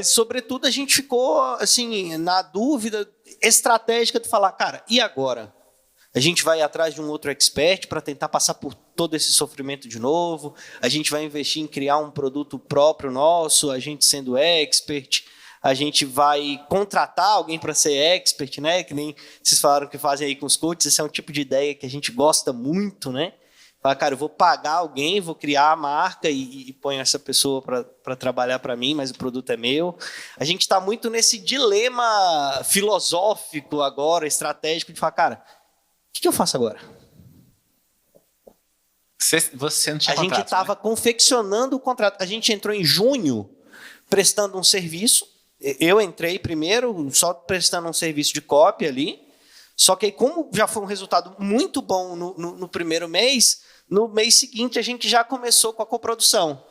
sobretudo a gente ficou assim na dúvida estratégica de falar, cara, e agora? A gente vai atrás de um outro expert para tentar passar por todo esse sofrimento de novo? A gente vai investir em criar um produto próprio nosso, a gente sendo expert? A gente vai contratar alguém para ser expert, né? Que nem vocês falaram que fazem aí com os coaches. Esse é um tipo de ideia que a gente gosta muito, né? Fala, cara, eu vou pagar alguém, vou criar a marca e ponho essa pessoa para trabalhar para mim, mas o produto é meu. A gente está muito nesse dilema filosófico agora, estratégico, de falar, cara, o que eu faço agora? Você não tinha contrato, a gente estava confeccionando o contrato. A gente entrou em junho prestando um serviço. Eu entrei primeiro só prestando um serviço de cópia ali. Só que aí, como já foi um resultado muito bom no primeiro mês, no mês seguinte a gente já começou com a coprodução.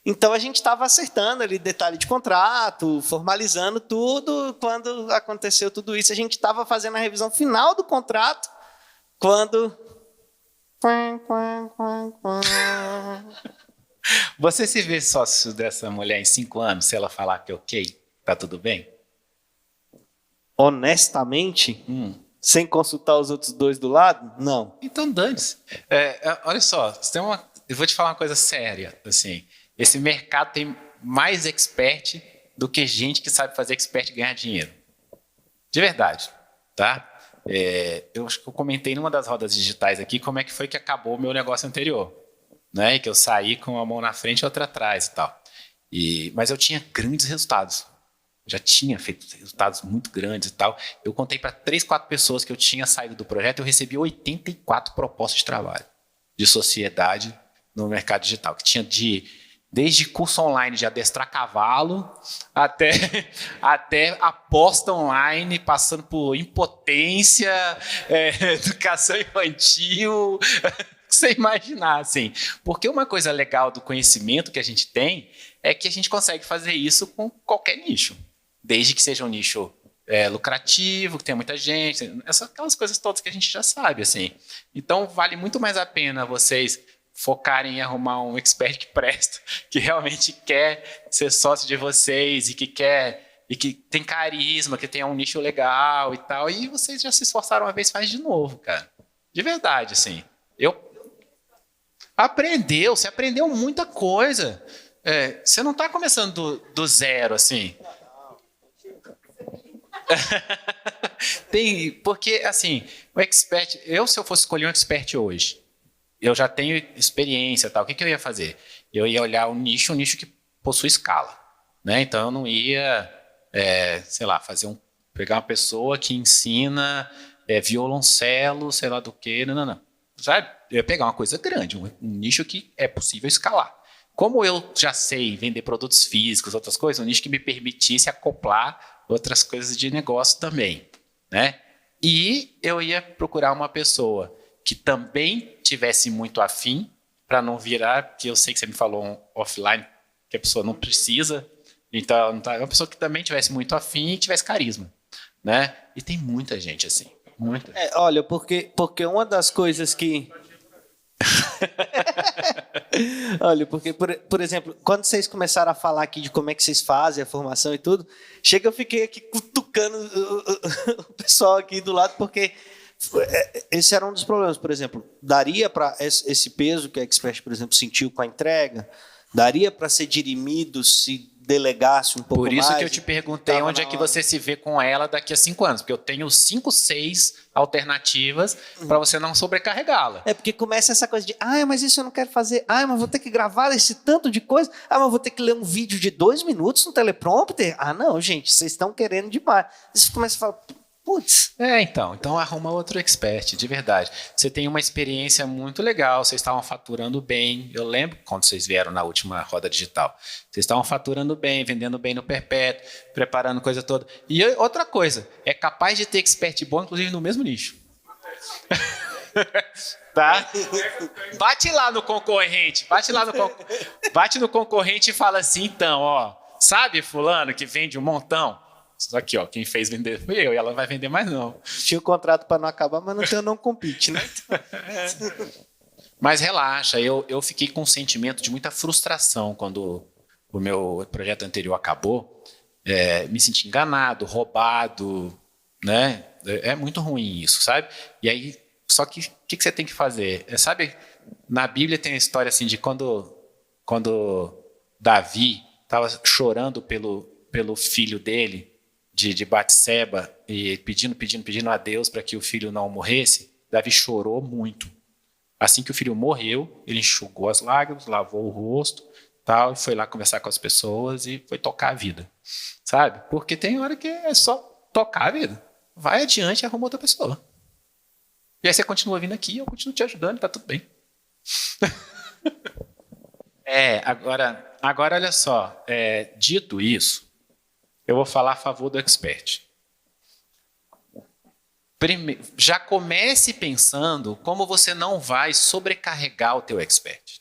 Então a gente estava acertando ali detalhe de contrato, formalizando tudo. Quando aconteceu tudo isso, a gente estava fazendo a revisão final do contrato, quando... Você se vê sócio dessa mulher em 5 anos, se ela falar que ok, tá tudo bem? Honestamente... Sem consultar os outros dois do lado? Não. Então dane-se. Olha só, eu vou te falar uma coisa séria. Assim, esse mercado tem mais expert do que gente que sabe fazer expert ganhar dinheiro. De verdade. Tá? Eu acho que eu comentei numa das rodas digitais aqui como é que foi que acabou o meu negócio anterior. Né? Que eu saí com uma mão na frente e outra atrás e tal. Mas eu tinha grandes resultados. Já tinha feito resultados muito grandes e tal. Eu contei para 3, 4 pessoas que eu tinha saído do projeto, eu recebi 84 propostas de trabalho de sociedade no mercado digital, que tinha desde curso online de adestrar cavalo até aposta online, passando por impotência, educação infantil, você imaginar, assim. Porque uma coisa legal do conhecimento que a gente tem é que a gente consegue fazer isso com qualquer nicho, desde que seja um nicho lucrativo, que tenha muita gente, aquelas coisas todas que a gente já sabe, assim. Então, vale muito mais a pena vocês focarem em arrumar um expert que presta, que realmente quer ser sócio de vocês e que tem carisma, que tenha um nicho legal e tal. E vocês já se esforçaram uma vez, faz de novo, cara. De verdade, assim. Você aprendeu muita coisa. Você não está começando do zero, assim. Porque, assim, o expert... se eu fosse escolher um expert hoje, eu já tenho experiência, tal. O que eu ia fazer? Eu ia olhar um nicho que possui escala, né? Então, eu não ia, sei lá, pegar uma pessoa que ensina violoncelo, sei lá do que, não. Sabe? Eu ia pegar uma coisa grande, um nicho que é possível escalar. Como eu já sei vender produtos físicos, outras coisas, um nicho que me permitisse acoplar outras coisas de negócio também, né? E eu ia procurar uma pessoa que também tivesse muito afim, para não virar, porque eu sei que você me falou offline, que a pessoa não precisa, então uma pessoa que também tivesse muito afim e tivesse carisma, né? E tem muita gente assim, muita. Olha, porque uma das coisas que... Olha, porque, por exemplo, quando vocês começaram a falar aqui de como é que vocês fazem a formação e tudo, eu fiquei aqui cutucando o pessoal aqui do lado, porque esse era um dos problemas. Por exemplo, daria para esse peso que a Expert, por exemplo, sentiu com a entrega, daria para ser dirimido se delegasse um pouco mais? Por isso que eu te perguntei onde é que você se vê com ela daqui a 5 anos, porque eu tenho 5, 6 alternativas para você não sobrecarregá-la. Porque começa essa coisa de, mas isso eu não quero fazer, mas vou ter que gravar esse tanto de coisa, mas vou ter que ler um vídeo de 2 minutos no teleprompter, não, gente, vocês estão querendo demais. Você começa a falar, putz. Então arruma outro expert, de verdade. Você tem uma experiência muito legal, vocês estavam faturando bem. Eu lembro quando vocês vieram na última roda digital. Vocês estavam faturando bem, vendendo bem no perpétuo, preparando coisa toda. E outra coisa, é capaz de ter expert bom, inclusive no mesmo nicho. Tá? Bate lá no concorrente, bate no concorrente e fala assim, então, sabe fulano que vende um montão? Só que, quem fez vender foi eu, e ela não vai vender mais não. Tinha o contrato para não acabar, mas não tem o não compete, né? Mas relaxa, eu fiquei com um sentimento de muita frustração quando o meu projeto anterior acabou. Me senti enganado, roubado, né? É muito ruim isso, sabe? E aí, só que o que você tem que fazer? Sabe, na Bíblia tem a história assim de quando Davi estava chorando pelo filho dele, de Batseba, e pedindo a Deus para que o filho não morresse, Davi chorou muito. Assim que o filho morreu, ele enxugou as lágrimas, lavou o rosto, tal, e foi lá conversar com as pessoas e foi tocar a vida, sabe? Porque tem hora que é só tocar a vida. Vai adiante e arruma outra pessoa. E aí você continua vindo aqui, eu continuo te ajudando, tá tudo bem. Agora olha só, dito isso, eu vou falar a favor do expert. Já comece pensando como você não vai sobrecarregar o teu expert.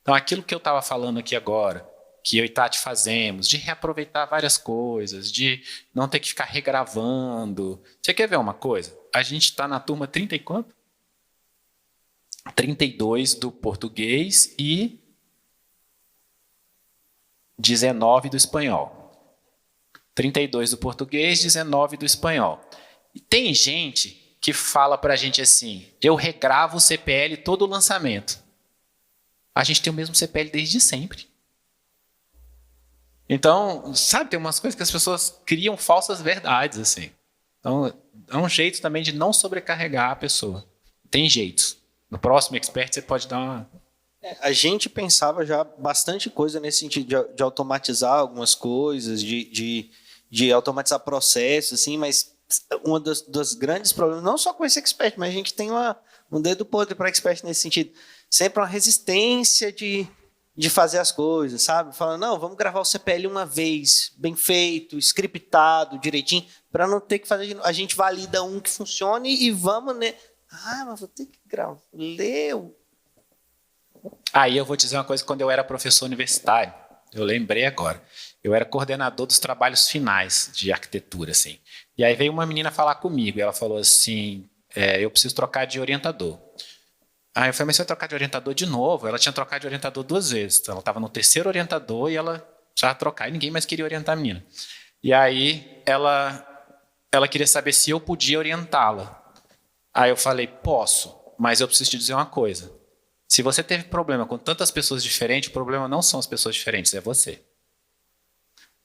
Então, aquilo que eu estava falando aqui agora, que eu e Tati fazemos, de reaproveitar várias coisas, de não ter que ficar regravando. Você quer ver uma coisa? A gente está na turma 30 e quanto? 32 do português e 19 do espanhol. 32 do português, 19 do espanhol. E tem gente que fala para a gente assim, eu regravo o CPL todo o lançamento. A gente tem o mesmo CPL desde sempre. Então, sabe, tem umas coisas que as pessoas criam falsas verdades, assim. Então, é um jeito também de não sobrecarregar a pessoa. Tem jeitos. No próximo expert você pode dar A gente pensava já bastante coisa nesse sentido de automatizar algumas coisas, de automatizar processos, assim, mas um dos grandes problemas, não só com esse expert, mas a gente tem um dedo podre para expert nesse sentido. Sempre uma resistência de fazer as coisas, sabe? Falando, não, vamos gravar o CPL uma vez, bem feito, scriptado, direitinho, para não ter que fazer. A gente valida um que funcione e vamos, né? Mas vou ter que gravar. Leu. Aí eu vou te dizer uma coisa, quando eu era professor universitário, eu lembrei agora, eu era coordenador dos trabalhos finais de arquitetura, assim. E aí veio uma menina falar comigo, e ela falou assim, eu preciso trocar de orientador. Aí eu falei, mas você vai trocar de orientador de novo? Ela tinha trocado de orientador 2 vezes, então ela estava no terceiro orientador e ela precisava trocar, e ninguém mais queria orientar a menina. E aí ela queria saber se eu podia orientá-la. Aí eu falei, posso, mas eu preciso te dizer uma coisa. Se você teve problema com tantas pessoas diferentes, o problema não são as pessoas diferentes, é você.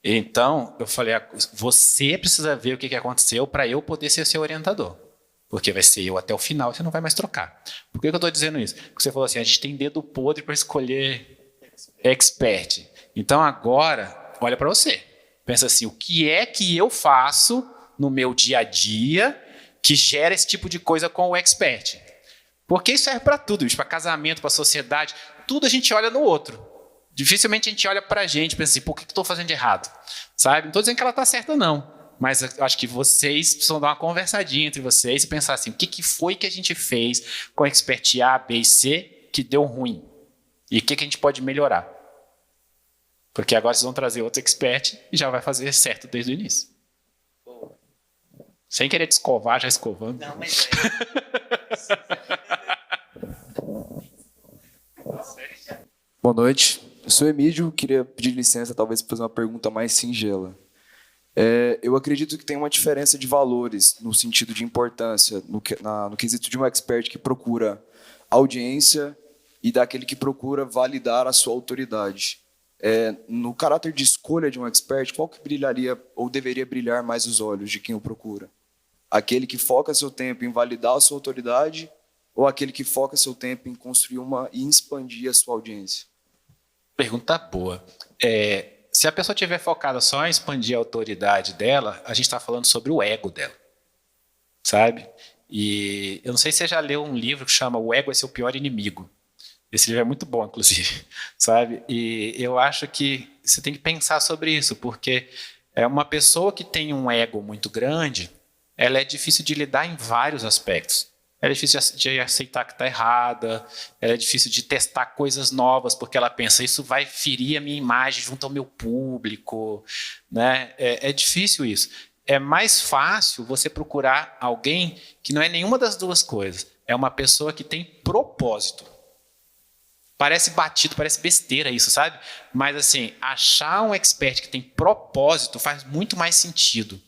Então, eu falei, você precisa ver o que aconteceu para eu poder ser seu orientador. Porque vai ser eu até o final, você não vai mais trocar. Por que eu estou dizendo isso? Porque você falou assim, a gente tem dedo podre para escolher expert. Então, agora, olha para você. Pensa assim, o que é que eu faço no meu dia a dia que gera esse tipo de coisa com o expert? Porque isso serve para tudo, para casamento, para sociedade, tudo a gente olha no outro. Dificilmente a gente olha para a gente e pensa assim, por que eu estou fazendo de errado? Sabe? Não estou dizendo que ela está certa, não. Mas eu acho que vocês precisam dar uma conversadinha entre vocês e pensar assim, o que foi que a gente fez com a expert A, B e C que deu ruim? E o que a gente pode melhorar? Porque agora vocês vão trazer outro expert e já vai fazer certo desde o início. Sem querer te escovar, já escovando. Não, mas Boa noite, eu sou Emílio, queria pedir licença talvez para fazer uma pergunta mais singela. Eu acredito que tem uma diferença de valores no sentido de importância, no quesito de um expert que procura audiência e daquele que procura validar a sua autoridade. No caráter de escolha de um expert, qual que brilharia ou deveria brilhar mais os olhos de quem o procura? Aquele que foca seu tempo em validar a sua autoridade ou aquele que foca seu tempo em construir e expandir a sua audiência? Pergunta boa. Se a pessoa estiver focada só em expandir a autoridade dela, a gente está falando sobre o ego dela, sabe? E eu não sei se você já leu um livro que chama O Ego é Seu Pior Inimigo. Esse livro é muito bom, inclusive, sabe? E eu acho que você tem que pensar sobre isso, porque uma pessoa que tem um ego muito grande, ela é difícil de lidar em vários aspectos. Ela é difícil de aceitar que está errada, ela é difícil de testar coisas novas, porque ela pensa, isso vai ferir a minha imagem junto ao meu público, né? É difícil isso. É mais fácil você procurar alguém que não é nenhuma das duas coisas. É uma pessoa que tem propósito. Parece batido, parece besteira isso, sabe? Mas assim, achar um expert que tem propósito faz muito mais sentido.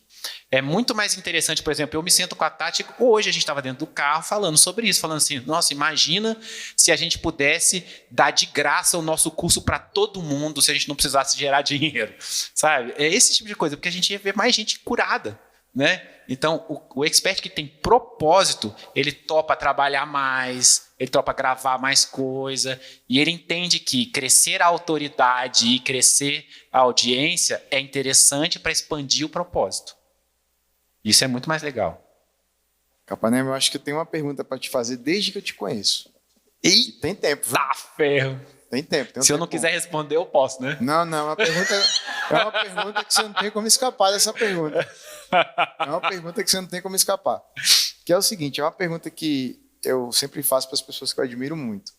É muito mais interessante, por exemplo, eu me sento com a Tati, hoje a gente estava dentro do carro falando sobre isso, falando assim, nossa, imagina se a gente pudesse dar de graça o nosso curso para todo mundo, se a gente não precisasse gerar dinheiro, sabe? É esse tipo de coisa, porque a gente ia ver mais gente curada, né? Então, o expert que tem propósito, ele topa trabalhar mais, ele topa gravar mais coisa, e ele entende que crescer a autoridade e crescer a audiência é interessante para expandir o propósito. Isso é muito mais legal. Capanema, eu acho que eu tenho uma pergunta para te fazer desde que eu te conheço. E tem tempo, viu? Ferro. Tem tempo. Se eu não quiser responder, eu posso, né? Não, é uma pergunta que você não tem como escapar dessa pergunta. É uma pergunta que você não tem como escapar. Que é o seguinte, é uma pergunta que eu sempre faço para as pessoas que eu admiro muito.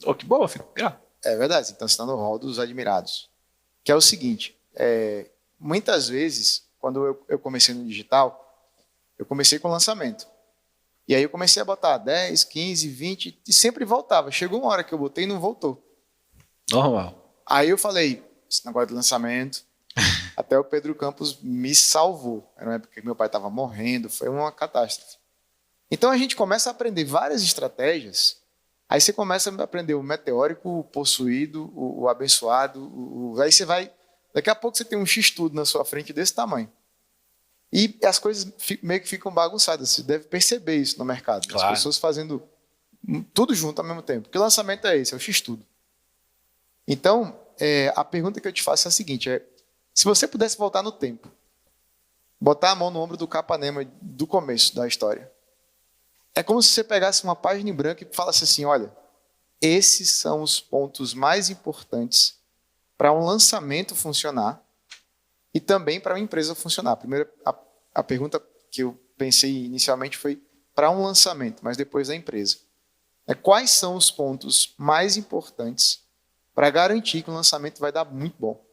Oh, que boa, fico grato. É verdade, então você está no rol dos admirados. Que é o seguinte, muitas vezes, quando eu comecei no digital, eu comecei com lançamento. E aí eu comecei a botar 10, 15, 20 e sempre voltava. Chegou uma hora que eu botei e não voltou. Normal. Aí eu falei, esse negócio de lançamento, até o Pedro Campos me salvou. Era uma época que meu pai estava morrendo, foi uma catástrofe. Então a gente começa a aprender várias estratégias, aí você começa a aprender o meteórico, o possuído, o abençoado, aí você vai... Daqui a pouco você tem um X-tudo na sua frente desse tamanho. E as coisas meio que ficam bagunçadas. Você deve perceber isso no mercado. Claro. As pessoas fazendo tudo junto ao mesmo tempo. Que lançamento é esse? É o X-Tudo. Então, a pergunta que eu te faço é a seguinte, se você pudesse voltar no tempo, botar a mão no ombro do Capanema do começo da história, é como se você pegasse uma página em branco e falasse assim, olha, esses são os pontos mais importantes para um lançamento funcionar e também para uma empresa funcionar. Primeiro, a pergunta que eu pensei inicialmente foi para um lançamento, mas depois da empresa. Quais são os pontos mais importantes para garantir que o lançamento vai dar muito bom?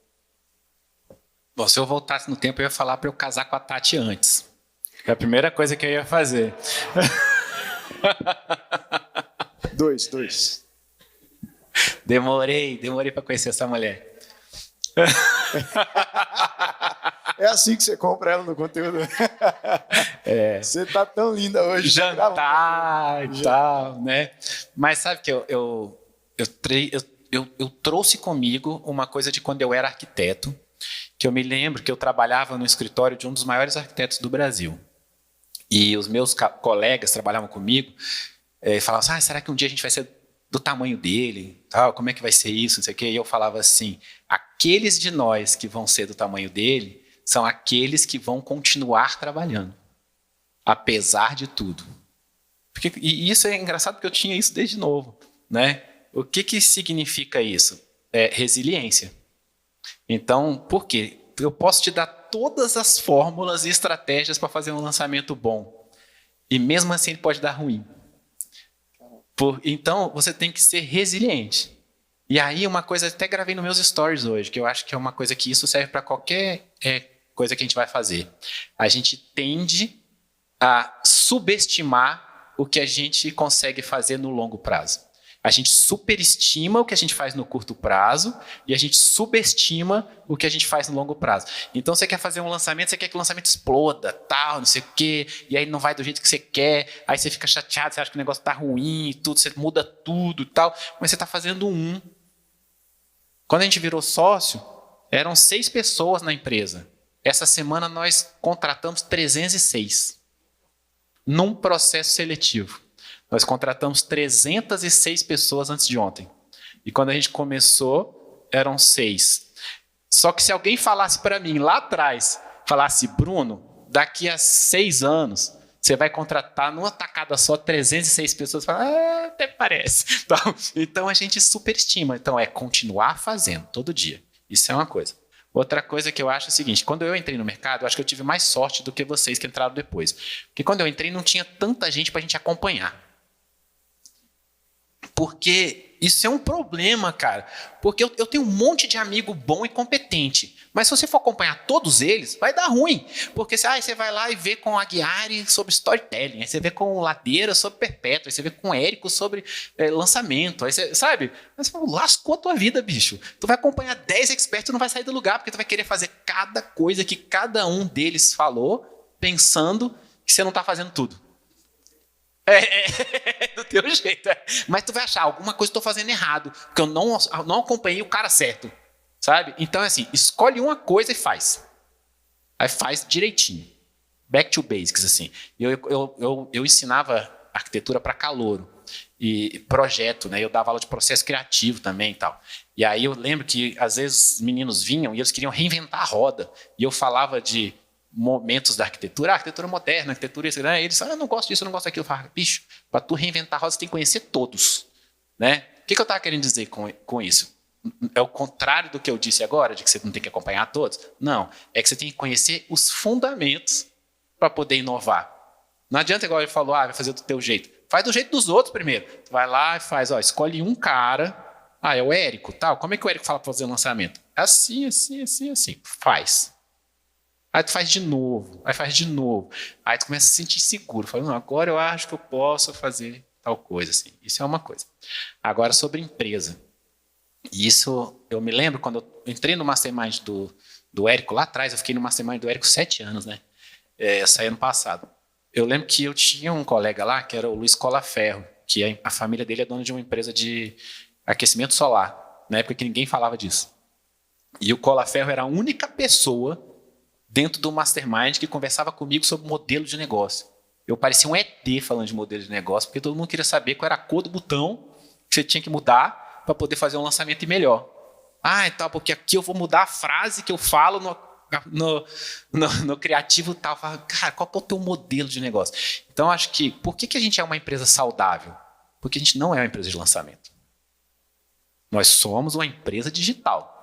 Bom, se eu voltasse no tempo, eu ia falar para eu casar com a Tati antes. É a primeira coisa que eu ia fazer. Dois. Demorei para conhecer essa mulher. É assim que você compra ela no conteúdo. Você tá tão linda hoje. Jantar e tal, né? Mas sabe que eu trouxe comigo uma coisa de quando eu era arquiteto, que eu me lembro que eu trabalhava no escritório de um dos maiores arquitetos do Brasil. E os meus colegas trabalhavam comigo e falavam assim, será que um dia a gente vai ser do tamanho dele? Tal, como é que vai ser isso? Não sei o quê. E eu falava assim, aqueles de nós que vão ser do tamanho dele são aqueles que vão continuar trabalhando, apesar de tudo. E isso é engraçado porque eu tinha isso desde novo, né? O que significa isso? Resiliência. Então, por quê? Eu posso te dar todas as fórmulas e estratégias para fazer um lançamento bom. E mesmo assim ele pode dar ruim. Então, você tem que ser resiliente. E aí, uma coisa, até gravei nos meus stories hoje, que eu acho que é uma coisa que isso serve para qualquer coisa que a gente vai fazer. A gente tende a subestimar o que a gente consegue fazer no longo prazo. A gente superestima o que a gente faz no curto prazo e a gente subestima o que a gente faz no longo prazo. Então, você quer fazer um lançamento, você quer que o lançamento exploda, tal, não sei o quê, e aí não vai do jeito que você quer, aí você fica chateado, você acha que o negócio está ruim, tudo, você muda tudo e tal, mas você está fazendo um. Quando a gente virou sócio, eram 6 pessoas na empresa. Essa semana nós contratamos 306 num processo seletivo. Nós contratamos 306 pessoas antes de ontem. E quando a gente começou, eram 6. Só que se alguém falasse para mim lá atrás, falasse, Bruno, daqui a 6 anos, você vai contratar numa tacada só 306 pessoas, fala, até parece. Então a gente superestima. Então continuar fazendo todo dia. Isso é uma coisa. Outra coisa que eu acho é o seguinte, quando eu entrei no mercado, eu acho que eu tive mais sorte do que vocês que entraram depois. Porque quando eu entrei, não tinha tanta gente para a gente acompanhar. Porque isso é um problema, cara. Porque eu tenho um monte de amigo bom e competente. Mas se você for acompanhar todos eles, vai dar ruim. Porque você vai lá e vê com o Aguiari sobre storytelling. Aí você vê com o Ladeira sobre perpétuo. Aí você vê com o Érico sobre lançamento. Aí você, sabe? Mas você lascou a tua vida, bicho. Tu vai acompanhar 10 experts e não vai sair do lugar. Porque tu vai querer fazer cada coisa que cada um deles falou, pensando que você não está fazendo tudo. Do teu jeito. Mas tu vai achar, alguma coisa eu estou fazendo errado, porque eu não acompanhei o cara certo, sabe? Então é assim, escolhe uma coisa e faz. Aí faz direitinho. Back to basics, assim. Eu ensinava arquitetura para calouro e projeto, né? Eu dava aula de processo criativo também e tal. E aí eu lembro que às vezes os meninos vinham e eles queriam reinventar a roda. E eu falava de momentos da arquitetura, arquitetura moderna, arquitetura isso, né? Eles falam, eu não gosto disso, eu não gosto daquilo. Eu falava, bicho, para tu reinventar a roda, você tem que conhecer todos, né? O que eu estava querendo dizer com isso? É o contrário do que eu disse agora, de que você não tem que acompanhar todos? Não, é que você tem que conhecer os fundamentos para poder inovar. Não adianta, igual ele falou, vai fazer do teu jeito. Faz do jeito dos outros primeiro. Tu vai lá e faz, escolhe um cara, é o Érico, tal. Como é que o Érico fala para fazer o lançamento? Assim, assim, assim, assim. Faz. Aí tu faz de novo, aí faz de novo. Aí tu começa a se sentir seguro. Fala, não, agora eu acho que eu posso fazer tal coisa. Assim. Isso é uma coisa. Agora, sobre empresa. Isso, eu me lembro quando eu entrei no Mastermind do Érico lá atrás, eu fiquei no Mastermind do Érico 7 anos, né? Eu saí ano passado. Eu lembro que eu tinha um colega lá, que era o Luiz Colaferro, que a família dele é dona de uma empresa de aquecimento solar, na época que ninguém falava disso. E o Colaferro era a única pessoa dentro do Mastermind que conversava comigo sobre modelo de negócio. eu parecia um ET falando de modelo de negócio, porque todo mundo queria saber qual era a cor do botão que você tinha que mudar para poder fazer um lançamento melhor. Então, porque aqui eu vou mudar a frase que eu falo no criativo tal. Cara, qual que é o teu modelo de negócio? Então, acho que, por que a gente é uma empresa saudável? Porque a gente não é uma empresa de lançamento. Nós somos uma empresa digital.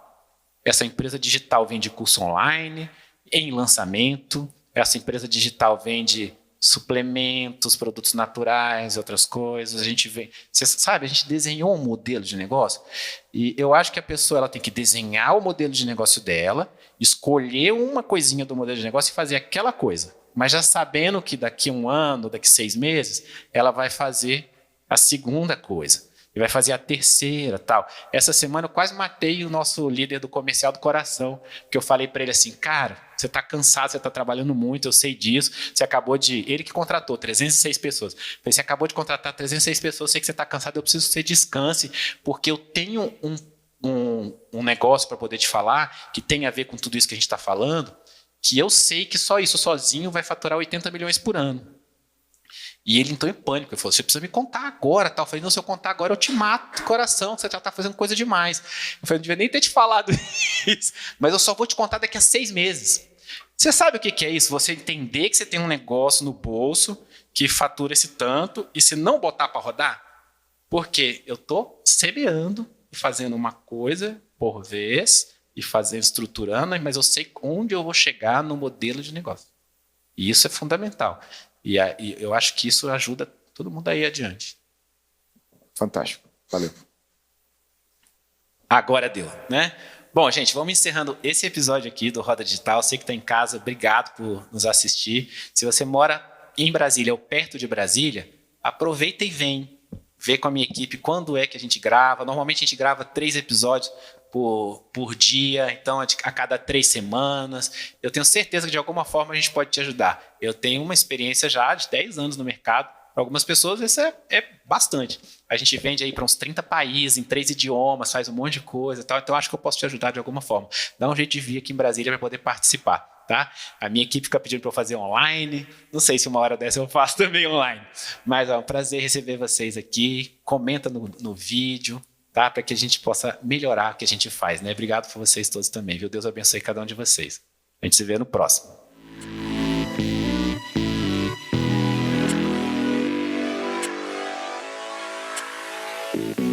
Essa empresa digital vende curso online, em lançamento. Essa empresa digital vende suplementos, produtos naturais, outras coisas. A gente vê, você sabe, a gente desenhou um modelo de negócio e eu acho que a pessoa ela tem que desenhar o modelo de negócio dela, escolher uma coisinha do modelo de negócio e fazer aquela coisa, mas já sabendo que daqui a 1 ano, daqui a 6 meses, ela vai fazer a segunda coisa e vai fazer a terceira, tal. Essa semana eu quase matei o nosso líder do comercial do coração, porque eu falei para ele assim, cara, você está cansado, você está trabalhando muito, eu sei disso, ele que contratou 306 pessoas, falei, você acabou de contratar 306 pessoas, eu sei que você está cansado, eu preciso que você descanse, porque eu tenho um negócio para poder te falar, que tem a ver com tudo isso que a gente está falando, que eu sei que só isso sozinho vai faturar 80 milhões por ano. E ele entrou em pânico, ele falou, você precisa me contar agora, tal. Eu falei, não, se eu contar agora eu te mato do coração, você já está fazendo coisa demais. Eu falei, não devia nem ter te falado isso, mas eu só vou te contar daqui a 6 meses. Você sabe o que é isso? Você entender que você tem um negócio no bolso que fatura esse tanto e se não botar para rodar? Porque eu estou semeando e fazendo uma coisa por vez e estruturando, mas eu sei onde eu vou chegar no modelo de negócio. E isso é fundamental. E eu acho que isso ajuda todo mundo a ir adiante. Fantástico. Valeu. Agora deu, né? Bom, gente, vamos encerrando esse episódio aqui do Roda Digital. Você que está em casa, obrigado por nos assistir. Se você mora em Brasília ou perto de Brasília, aproveita e vem ver com a minha equipe quando é que a gente grava. Normalmente a gente grava 3 episódios por dia, então a cada 3 semanas. Eu tenho certeza que de alguma forma a gente pode te ajudar. Eu tenho uma experiência já de 10 anos no mercado. Para algumas pessoas isso é bastante. A gente vende aí para uns 30 países, em 3 idiomas, faz um monte de coisa e tal. Então acho que eu posso te ajudar de alguma forma. Dá um jeito de vir aqui em Brasília para poder participar. Tá? A minha equipe fica pedindo para eu fazer online. Não sei se uma hora dessa eu faço também online. Mas é um prazer receber vocês aqui. Comenta no vídeo. Tá? Para que a gente possa melhorar o que a gente faz. Né? Obrigado por vocês todos também. Viu? Deus abençoe cada um de vocês. A gente se vê no próximo. Thank you.